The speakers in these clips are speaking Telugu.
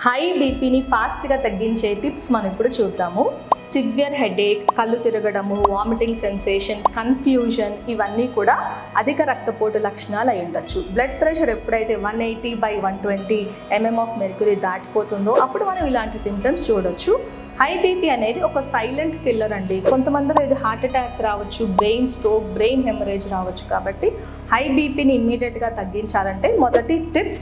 హై బీపీని ఫాస్ట్గా తగ్గించే టిప్స్ మనం ఇప్పుడు చూద్దాము. సివియర్ హెడేక్, కళ్ళు తిరగడము, వామిటింగ్ సెన్సేషన్, కన్ఫ్యూజన్ ఇవన్నీ కూడా అధిక రక్తపోటు లక్షణాలు అయి ఉండొచ్చు. బ్లడ్ ప్రెషర్ ఎప్పుడైతే 180/120 mm ఆఫ్ మెర్క్యూరీ దాటిపోతుందో అప్పుడు మనం ఇలాంటి సిమ్టమ్స్ చూడొచ్చు. హై బీపీ అనేది ఒక సైలెంట్ కిల్లర్ అండి. కొంతమందిలో ఇది హార్ట్ అటాక్ రావచ్చు, బ్రెయిన్ స్ట్రోక్, బ్రెయిన్ హెమరేజ్ రావచ్చు. కాబట్టి హై బీపీని ఇమ్మీడియట్గా తగ్గించాలంటే మొదటి టిప్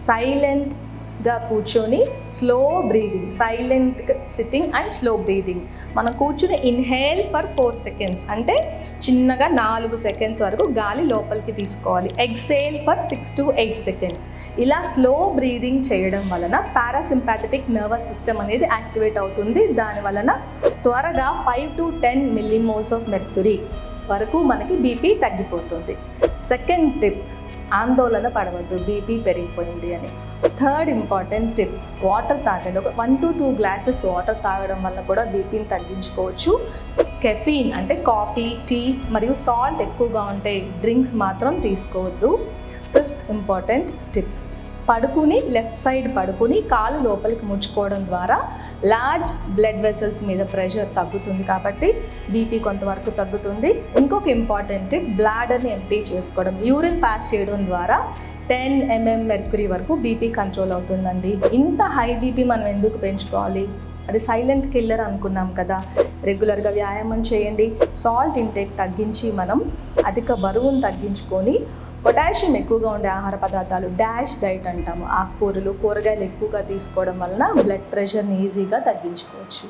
సైలెంట్గా కూర్చొని slow breathing, silent sitting and slow breathing. మనం కూర్చుని ఇన్హేల్ ఫర్ 4 seconds అంటే చిన్నగా 4 seconds వరకు గాలి లోపలికి తీసుకోవాలి. Exhale for 6 to 8 seconds. ఇలా స్లో బ్రీదింగ్ చేయడం వలన పారాసింపాథెటిక్ నర్వస్ సిస్టమ్ అనేది యాక్టివేట్ అవుతుంది. దాని వలన త్వరగా 5 to 10 millimoles ఆఫ్ మెర్క్యూరీ వరకు మనకి బీపీ తగ్గిపోతుంది. సెకండ్ టిప్, ఆందోళన పడవద్దు బీపీ పెరిగిపోయింది అని. థర్డ్ ఇంపార్టెంట్ టిప్, వాటర్ తాగండి. ఒక 1 to 2 glasses వాటర్ తాగడం వల్ల కూడా బీపీని తగ్గించుకోవచ్చు. కెఫీన్ అంటే కాఫీ, టీ మరియు సాల్ట్ ఎక్కువగా ఉంటే డ్రింక్స్ మాత్రం తీసుకోవద్దు. ఫిఫ్త్ ఇంపార్టెంట్ టిప్, పడుకుని లెఫ్ట్ సైడ్ పడుకుని కాలు లోపలికి ముడుచుకోవడం ద్వారా లార్జ్ బ్లడ్ వెసల్స్ మీద ప్రెషర్ తగ్గుతుంది. కాబట్టి బీపీ కొంతవరకు తగ్గుతుంది. ఇంకొక ఇంపార్టెంట్ టిప్, బ్లాడర్ని ఎంప్టీ చేసుకోవడం. యూరిన్ పాస్ చేయడం ద్వారా 10 mm మెర్క్యూరీ వరకు బీపీ కంట్రోల్ అవుతుందండి. ఇంత హై బీపీ మనం ఎందుకు పెంచుకోవాలి? అది సైలెంట్ కిల్లర్ అనుకున్నాం కదా. రెగ్యులర్గా వ్యాయామం చేయండి. సాల్ట్ ఇంటేక్ తగ్గించి మనం అధిక బరువును తగ్గించుకొని పొటాషియం ఎక్కువగా ఉండే ఆహార పదార్థాలు, డాష్ డైట్ అంటాము, ఆకుకూరలు, కూరగాయలు ఎక్కువగా తీసుకోవడం వలన బ్లడ్ ప్రెషర్ని ఈజీగా తగ్గించుకోవచ్చు.